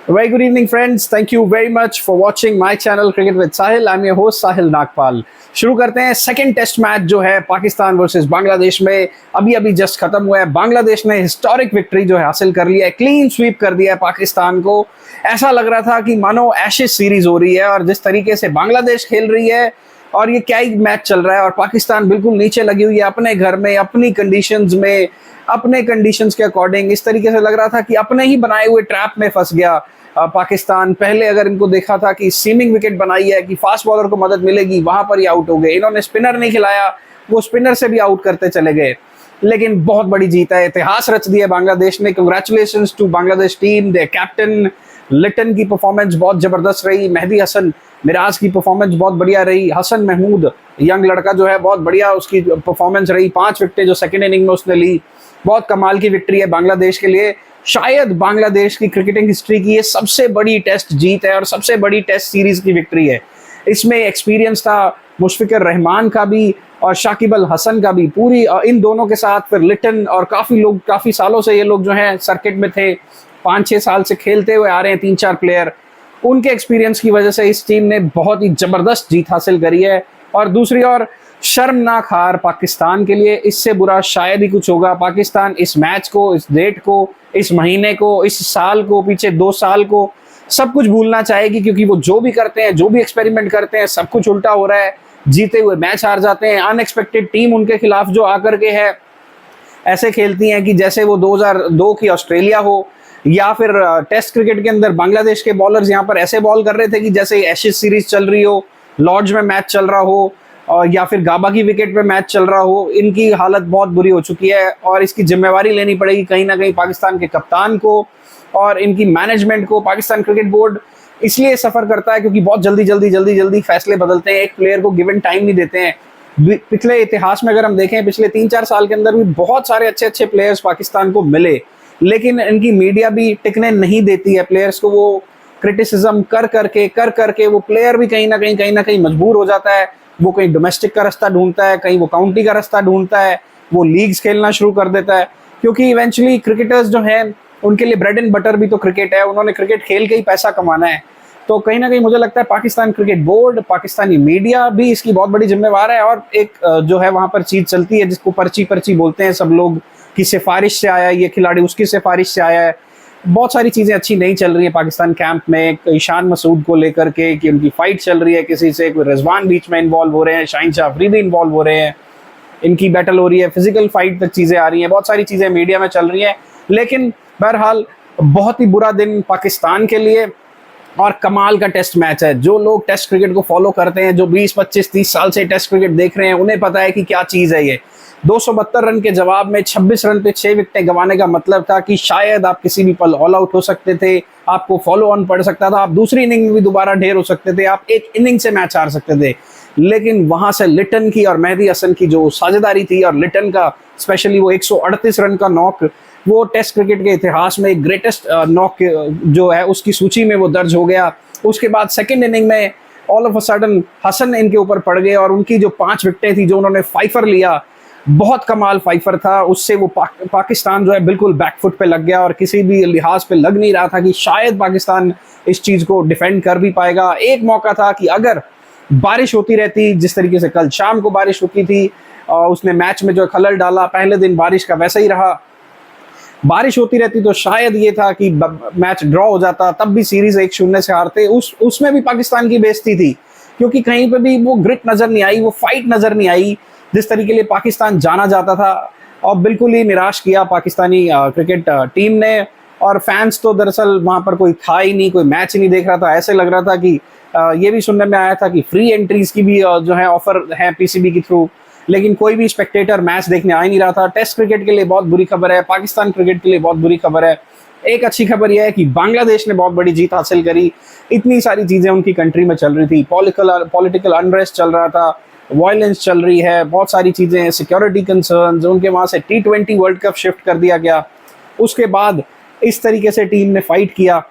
Very good evening, friends. Thank you very much for watching my channel Cricket with Sahil. I'm your host Sahil Nagpal. शुरू करते हैं second test match जो है Pakistan versus Bangladesh में अभी just खत्म हुआ है। बांग्लादेश ने हिस्टोरिक विक्ट्री जो है हासिल कर लिया है, क्लीन स्वीप कर दिया है पाकिस्तान को। ऐसा लग रहा था कि मानो एशेज सीरीज हो रही है और जिस तरीके से बांग्लादेश खेल रही है और ये क्या ही मैच चल रहा है और पाकिस्तान बिल्कुल नीचे लगी हुई है अपने घर में, अपनी कंडीशंस में, अपने कंडीशंस के अकॉर्डिंग। इस तरीके से लग रहा था कि अपने ही बनाए हुए ट्रैप में फंस गया पाकिस्तान। पहले अगर इनको देखा था कि सीमिंग विकेट बनाई है कि फास्ट बॉलर को मदद मिलेगी, वहां पर ही आउट हो गए। इन्होंने स्पिनर नहीं खिलाया, वो स्पिनर से भी आउट करते चले गए। लेकिन बहुत बड़ी जीत है, इतिहास रच दिया बांग्लादेश ने। Congratulations to Bangladesh team. The captain Liton की परफॉर्मेंस बहुत जबरदस्त रही, मेहदी हसन मिराज की परफॉर्मेंस बहुत बढ़िया रही, हसन महमूद यंग लड़का जो है बहुत बढ़िया उसकी परफॉर्मेंस रही। 5 विकेटें जो सेकेंड इनिंग में उसने ली, बहुत कमाल की विक्ट्री है बांग्लादेश के लिए। शायद बांग्लादेश की क्रिकेटिंग हिस्ट्री की ये सबसे बड़ी टेस्ट जीत है और सबसे बड़ी टेस्ट सीरीज की विक्ट्री है। इसमें एक्सपीरियंस था मुशफिकुर रहमान का भी और शाकिब अल हसन का भी, पूरी इन दोनों के साथ फिर लिटन और काफी लोग, काफी सालों से ये लोग जो हैं सर्किट में थे, 5-6 साल से खेलते हुए आ रहे हैं 3-4 प्लेयर। उनके एक्सपीरियंस की वजह से इस टीम ने बहुत ही जबरदस्त जीत हासिल करी है। और दूसरी ओर शर्मनाक हार पाकिस्तान के लिए, इससे बुरा शायद ही कुछ होगा। पाकिस्तान इस मैच को, इस डेट को, इस महीने को, इस साल को, पीछे 2 साल को, सब कुछ भूलना चाहेगी, क्योंकि वो जो भी करते हैं, जो भी एक्सपेरिमेंट करते हैं, सब कुछ उल्टा हो रहा है। जीते हुए मैच हार जाते हैं। अनएक्सपेक्टेड टीम उनके खिलाफ जो आकर के है ऐसे खेलती हैं कि जैसे वो 2002 की ऑस्ट्रेलिया हो, या फिर टेस्ट क्रिकेट के अंदर बांग्लादेश के बॉलर्स यहाँ पर ऐसे बॉल कर रहे थे कि जैसे एशेज सीरीज चल रही हो, लॉर्ड्स में मैच चल रहा हो, या फिर गाबा की विकेट पे मैच चल रहा हो। इनकी हालत बहुत बुरी हो चुकी है और इसकी जिम्मेवारी लेनी पड़ेगी कहीं ना कहीं पाकिस्तान के कप्तान को और इनकी मैनेजमेंट को। पाकिस्तान क्रिकेट बोर्ड इसलिए सफर करता है क्योंकि बहुत जल्दी फैसले बदलते हैं, एक प्लेयर को गिवन टाइम नहीं देते हैं। पिछले इतिहास में अगर हम देखें, पिछले 3-4 साल के अंदर भी बहुत सारे अच्छे प्लेयर्स पाकिस्तान को मिले, लेकिन इनकी मीडिया भी टिकने नहीं देती है प्लेयर्स को। वो क्रिटिसिज्म कर करके वो प्लेयर भी कहीं ना कहीं मजबूर हो जाता है। वो कहीं डोमेस्टिक का रास्ता ढूंढता है, कहीं वो काउंटी का रास्ता ढूंढता है, वो लीग्स खेलना शुरू कर देता है, क्योंकि इवेंचुअली क्रिकेटर्स जो हैं उनके लिए ब्रेड एंड बटर भी तो क्रिकेट है। उन्होंने क्रिकेट खेल के ही पैसा कमाना है। तो कहीं ना कहीं मुझे लगता है Pakistan cricket board, Pakistani media भी इसकी बहुत बड़ी जिम्मेवार है। और एक जो है वहां पर चीज चलती है जिसको पर्ची बोलते हैं सब लोग, की सिफारिश से आया ये खिलाड़ी, उसकी सिफारिश से आया है। बहुत सारी चीजें अच्छी नहीं चल रही है पाकिस्तान कैंप में। ईशान मसूद को लेकर के कि उनकी फाइट चल रही है किसी से, कोई रिजवान बीच में इन्वॉल्व हो रहे हैं, शाहीन शाह अफरीदी इन्वॉल्व हो रहे हैं, इनकी बैटल हो रही है, फिजिकल फाइट तक चीजें आ रही हैं, बहुत सारी चीजें मीडिया में चल रही हैं। लेकिन बहरहाल बहुत ही बुरा दिन पाकिस्तान के लिए और कमाल का टेस्ट मैच है। जो लोग टेस्ट क्रिकेट को फॉलो करते हैं, जो 20, 25, 30 साल से टेस्ट क्रिकेट देख रहे हैं, उन्हें पता है कि क्या चीज है ये। 272 रन के जवाब में 26 रन पे 6 विकेटें गंवाने का मतलब था कि शायद आप किसी भी पल ऑल आउट हो सकते थे, आपको फॉलो ऑन पड़ सकता था, आप दूसरी इनिंग में भी दोबारा ढेर हो सकते थे, आप एक इनिंग से मैच हार सकते थे। लेकिन वहां से लिटन की और मेहदी हसन की जो साझेदारी थी, और लिटन का स्पेशली वो 138 रन का नॉक, वो टेस्ट क्रिकेट के इतिहास में ग्रेटेस्ट नॉक जो है उसकी सूची में वो दर्ज हो गया। उसके बाद सेकेंड इनिंग में all of a sudden Hasan इनके ऊपर पड़ गए और उनकी जो 5 विकेटें थी, जो उन्होंने फाइफर लिया, बहुत कमाल फाइफर था। उससे वो पाकिस्तान जो है बिल्कुल बैकफुट पे लग गया और किसी भी लिहाज पे लग नहीं रहा था कि शायद पाकिस्तान इस चीज को डिफेंड कर भी पाएगा। एक मौका था कि अगर बारिश होती रहती, जिस तरीके से कल शाम को बारिश रुकी थी, उसने मैच में जो खलल डाला, पहले दिन बारिश का वैसा ही रहा, बारिश होती रहती तो शायद ये था कि मैच ड्रॉ हो जाता, तब भी सीरीज 1-0 से हारते। उसमें भी पाकिस्तान की बेइज्जती थी, क्योंकि कहीं पे भी वो ग्रिट नजर नहीं आई, वो फाइट नजर नहीं आई जिस तरीके लिए पाकिस्तान जाना जाता था। और बिल्कुल ही निराश किया पाकिस्तानी क्रिकेट टीम ने। और फैंस तो दरअसल वहां पर कोई था ही नहीं, कोई मैच ही नहीं देख रहा था। ऐसे लग रहा था कि ये भी सुनने में आया था कि फ्री एंट्रीज की भी जो है ऑफर है पीसीबी के थ्रू, लेकिन कोई भी स्पेक्टेटर मैच देखने आ ही नहीं रहा था। टेस्ट क्रिकेट के लिए बहुत बुरी खबर है, पाकिस्तान क्रिकेट के लिए बहुत बुरी खबर है। एक अच्छी खबर यह है कि बांग्लादेश ने बहुत बड़ी जीत हासिल करी। इतनी सारी चीजें उनकी कंट्री में चल रही थी, पॉलिटिकल अनरेस्ट चल रहा था, वायलेंस चल रही है, बहुत सारी चीजें, सिक्योरिटी कंसर्न्स, उनके वहां से T20 वर्ल्ड कप शिफ्ट कर दिया गया। उसके बाद इस तरीके से टीम ने फाइट किया।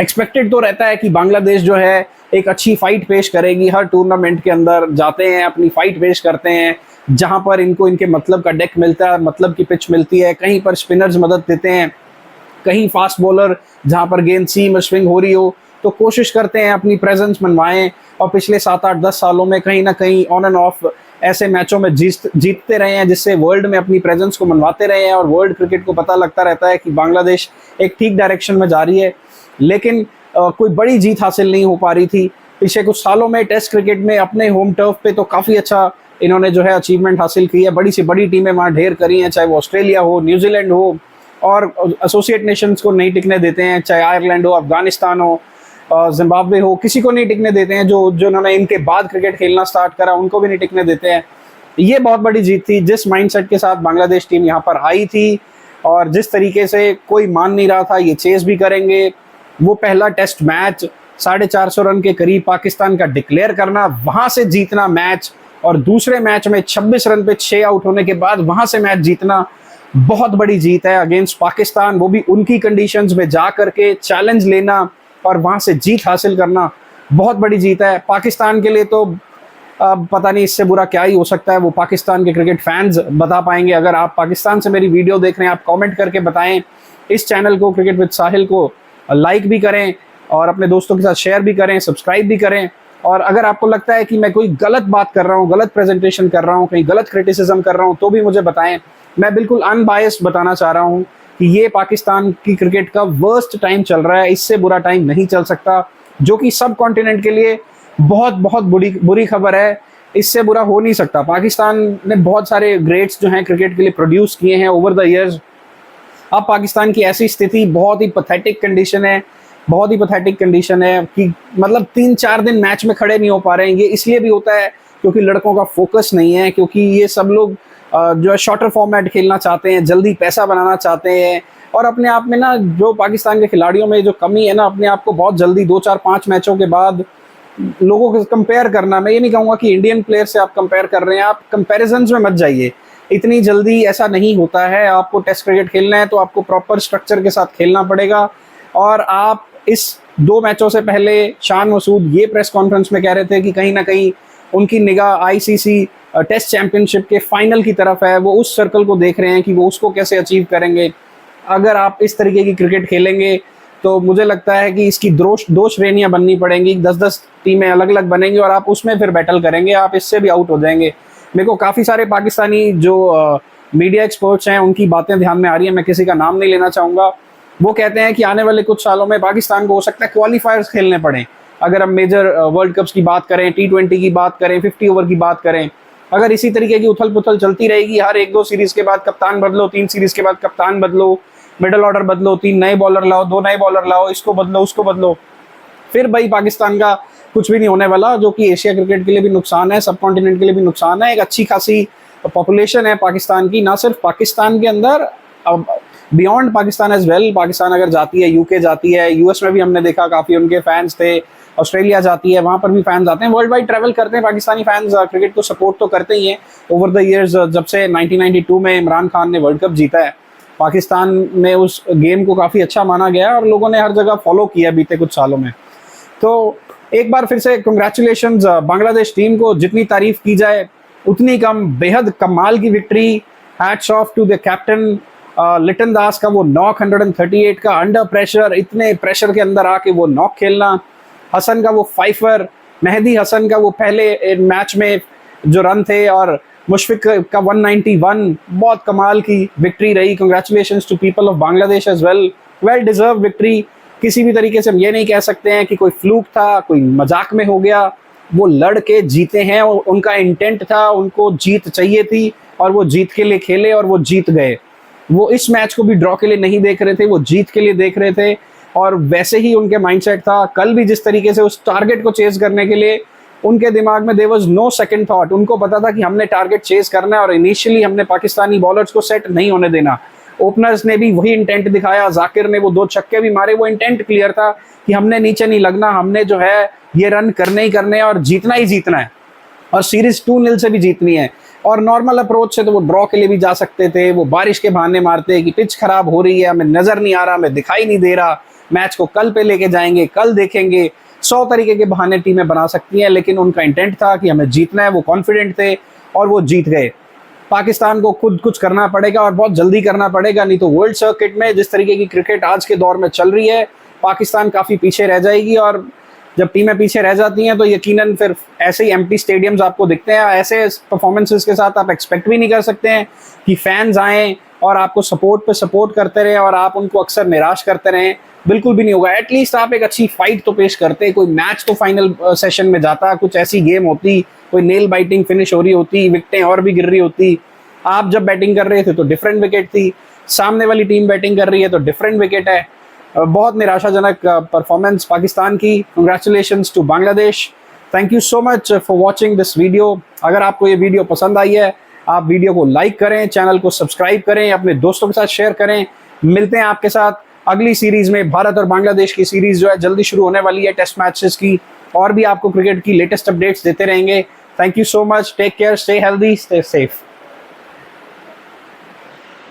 एक्सपेक्टेड तो रहता है कि बांग्लादेश जो है एक अच्छी फाइट पेश करेगी, हर टूर्नामेंट के अंदर जाते हैं, अपनी फाइट पेश करते हैं, जहां पर इनको इनके मतलब का डेक मिलता है, मतलब की पिच मिलती है, कहीं पर स्पिनर्स मदद देते हैं, कहीं फास्ट बॉलर जहां पर गेंद सीम और स्विंग हो रही हो तो कोशिश करते हैं अपनी प्रेजेंस मनवाएं, और पिछले 7-8-10 सालों में कहीं ना कहीं ऑन एंड ऑफ ऐसे मैचों में जीतते रहे हैं, जिससे वर्ल्ड में अपनी प्रेजेंस को मनवाते रहे हैं और वर्ल्ड क्रिकेट को पता लगता रहता है कि बांग्लादेश एक ठीक डायरेक्शन में जा रही है। लेकिन कोई बड़ी जीत हासिल नहीं हो पा रही थी। पिछले कुछ सालों में टेस्ट क्रिकेट में अपने होम टर्फ पे तो काफ़ी अच्छा इन्होंने जो है अचीवमेंट हासिल की है। बड़ी से बड़ी टीमें वहाँ ढेर करी हैं, चाहे वो ऑस्ट्रेलिया हो, न्यूजीलैंड हो, और एसोसिएट नेशंस को नहीं टिकने देते हैं, चाहे आयरलैंड हो, अफगानिस्तान हो, जिम्बाब्वे हो, किसी को नहीं टिकने देते हैं। जो उन्होंने इनके बाद क्रिकेट खेलना स्टार्ट करा उनको भी नहीं टिकने देते हैं। ये बहुत बड़ी जीत थी। जिस माइंडसेट के साथ बांग्लादेश टीम यहाँ पर आई थी और जिस तरीके से कोई मान नहीं रहा था ये चेस भी करेंगे, वो पहला टेस्ट मैच 450 रन के करीब पाकिस्तान का डिक्लेयर करना, वहां से जीतना मैच, और दूसरे मैच में 26 रन पे 6 आउट होने के बाद वहां से मैच जीतना बहुत बड़ी जीत है अगेंस्ट पाकिस्तान। वो भी उनकी कंडीशंस में जा करके चैलेंज लेना और वहां से जीत हासिल करना बहुत बड़ी जीत है। पाकिस्तान के लिए तो पता नहीं इससे बुरा क्या ही हो सकता है, वो पाकिस्तान के क्रिकेट फैंस बता पाएंगे। अगर आप पाकिस्तान से मेरी वीडियो देख रहे हैं, आप कमेंट करके बताएं। इस चैनल को क्रिकेट विद साहिल को लाइक भी करें और अपने दोस्तों के साथ शेयर भी करें, सब्सक्राइब भी करें। और अगर आपको लगता है कि मैं कोई गलत बात कर रहा हूँ, गलत प्रेजेंटेशन कर रहा हूँ, कहीं गलत क्रिटिसिज्म कर रहा हूँ, तो भी मुझे बताएं। मैं बिल्कुल अनबायस्ड बताना चाह रहा हूँ कि ये पाकिस्तान की क्रिकेट का वर्स्ट टाइम चल रहा है, इससे बुरा टाइम नहीं चल सकता, जो कि सब कॉन्टिनेंट के लिए बहुत बहुत बुरी खबर है। इससे बुरा हो नहीं सकता। पाकिस्तान ने बहुत सारे ग्रेट्स जो हैं क्रिकेट के लिए प्रोड्यूस किए हैं ओवर द ईयर्स। अब पाकिस्तान की ऐसी स्थिति बहुत ही पैथेटिक कंडीशन है, बहुत ही पैथेटिक कंडीशन है कि मतलब 3-4 दिन मैच में खड़े नहीं हो पा रहे हैं। ये इसलिए भी होता है क्योंकि लड़कों का फोकस नहीं है, क्योंकि ये सब लोग जो है शॉर्टर फॉर्मेट खेलना चाहते हैं, जल्दी पैसा बनाना चाहते हैं, और अपने आप में ना जो पाकिस्तान के खिलाड़ियों में जो कमी है ना, अपने आप को बहुत जल्दी 2-4-5 मैचों के बाद लोगों को कंपेयर करना। मैं ये नहीं कहूँगा कि इंडियन प्लेयर से आप कंपेयर कर रहे हैं, आप कंपेरिजन्स में मत जाइए, इतनी जल्दी ऐसा नहीं होता है। आपको टेस्ट क्रिकेट खेलना है तो आपको प्रॉपर स्ट्रक्चर के साथ खेलना पड़ेगा। और आप इस 2 मैचों से पहले शान मसूद ये प्रेस कॉन्फ्रेंस में कह रहे थे कि कहीं ना कहीं उनकी निगाह आईसीसी टेस्ट चैंपियनशिप के फाइनल की तरफ है, वो उस सर्कल को देख रहे हैं कि वो उसको कैसे अचीव करेंगे। अगर आप इस तरीके की क्रिकेट खेलेंगे तो मुझे लगता है कि इसकी दो श्रेणियां बननी पड़ेंगी, 10-10 टीमें अलग अलग बनेंगी और आप उसमें फिर बैटल करेंगे, आप इससे भी आउट हो जाएंगे। मेरे को काफ़ी सारे पाकिस्तानी जो मीडिया एक्सपर्ट्स हैं उनकी बातें ध्यान में आ रही हैं, मैं किसी का नाम नहीं लेना चाहूँगा। वो कहते हैं कि आने वाले कुछ सालों में पाकिस्तान को हो सकता है क्वालिफायर्स खेलने पड़े। अगर हम मेजर वर्ल्ड कप्स की बात करें, T20 की बात करें, 50 ओवर की बात करें, अगर इसी तरीके की उथल पुथल चलती रहेगी, हर 1-2 सीरीज के बाद कप्तान बदलो, 3 सीरीज के बाद कप्तान बदलो, मिडल ऑर्डर बदलो, 3 नए बॉलर लाओ, 2 नए बॉलर लाओ, इसको बदलो उसको बदलो, फिर भाई पाकिस्तान का कुछ भी नहीं होने वाला, जो कि एशिया क्रिकेट के लिए भी नुकसान है, सब कॉन्टिनेंट के लिए भी नुकसान है। एक अच्छी खासी पॉपुलेशन है पाकिस्तान की, ना सिर्फ पाकिस्तान के अंदर, beyond Pakistan as well. Pakistan अगर जाती है, यूके जाती है, यूएस में भी हमने देखा काफ़ी उनके फैंस थे, ऑस्ट्रेलिया जाती है, वहाँ पर भी फैंस आते हैं, वर्ल्ड वाइड ट्रैवल करते हैं पाकिस्तानी फैंस, क्रिकेट को सपोर्ट तो करते ही हैं ओवर द ईयर्स। जब से 1992 में इमरान खान ने वर्ल्ड कप जीता है, पाकिस्तान में उस गेम को काफ़ी अच्छा माना गया और लोगों ने हर जगह फॉलो किया बीते कुछ सालों में। तो एक बार फिर से कंग्रेचुलेशंस बांग्लादेश टीम को, जितनी तारीफ की जाए उतनी कम, बेहद कमाल की victory. Hats off to the captain Liton Das का वो नॉक 138 का अंडर प्रेशर, इतने प्रेशर के अंदर आके वो नॉक खेलना, हसन का वो फाइफर, मेहदी हसन का वो पहले मैच में जो रन थे, और मुशफिक का 191, बहुत कमाल की विक्ट्री रही। Congratulations to people of Bangladesh as well, well deserve victory. किसी भी तरीके से हम ये नहीं कह सकते हैं कि कोई फ्लूक था, कोई मजाक में हो गया, वो लड़ के जीते हैं, उनका इंटेंट था, उनको जीत चाहिए थी और वो जीत के लिए खेले और वो जीत गए। वो इस मैच को भी ड्रॉ के लिए नहीं देख रहे थे, वो जीत के लिए देख रहे थे, और वैसे ही उनके माइंडसेट था। कल भी जिस तरीके से उस टारगेट को चेज करने के लिए उनके दिमाग में there was no second thought, उनको पता था कि हमने टारगेट चेज करना है और इनिशियली हमने पाकिस्तानी बॉलर्स को सेट नहीं होने देना। ओपनर्स ने भी वही इंटेंट दिखाया, जाकिर ने वो 2 छक्के भी मारे, वो इंटेंट क्लियर था कि हमने नीचे नहीं लगना, हमने जो है ये रन करने ही करने हैं और जीतना ही जीतना है, और सीरीज 2-0 से भी जीतनी है। और नॉर्मल अप्रोच से तो वो ड्रॉ के लिए भी जा सकते थे, वो बारिश के बहाने मारते कि पिच खराब हो रही है, हमें नजर नहीं आ रहा, हमें दिखाई नहीं दे रहा, मैच को कल पे लेके जाएंगे, कल देखेंगे, 100 तरीके के बहाने टीमें बना सकती हैं, लेकिन उनका इंटेंट था कि हमें जीतना है, वो कॉन्फिडेंट थे और वो जीत गए। पाकिस्तान को खुद कुछ करना पड़ेगा और बहुत जल्दी करना पड़ेगा, नहीं तो वर्ल्ड सर्किट में जिस तरीके की क्रिकेट आज के दौर में चल रही है, पाकिस्तान काफ़ी पीछे रह जाएगी। और जब टीमें पीछे रह जाती हैं तो यकीनन फिर ऐसे ही एम्प्टी स्टेडियम्स आपको दिखते हैं। ऐसे परफॉर्मेंसेस के साथ आप एक्सपेक्ट भी नहीं कर सकते हैं कि फैंस आएँ और आपको सपोर्ट पे सपोर्ट करते रहें और आप उनको अक्सर निराश करते रहें, बिल्कुल भी नहीं होगा। एटलीस्ट आप एक अच्छी फाइट तो पेश करते, कोई मैच तो फाइनल सेशन में जाता, कुछ ऐसी गेम होती, कोई नेल बाइटिंग फिनिश हो रही होती, विकेटें और भी गिर रही होती। आप जब बैटिंग कर रहे थे तो डिफरेंट विकेट थी, सामने वाली टीम बैटिंग कर रही है तो डिफरेंट विकेट है। बहुत निराशाजनक परफॉर्मेंस पाकिस्तान की। Congratulations to Bangladesh. Thank you so much for watching this video. अगर आपको ये वीडियो पसंद आई है, आप वीडियो को लाइक करें, चैनल को सब्सक्राइब करें, अपने दोस्तों के साथ शेयर करें। मिलते हैं आपके साथ अगली सीरीज में। भारत और बांग्लादेश की सीरीज जो है जल्दी शुरू होने वाली है, टेस्ट मैचेस की, और भी आपको क्रिकेट की लेटेस्ट अपडेट्स देते रहेंगे। Thank you so much. Take care, stay healthy, stay safe.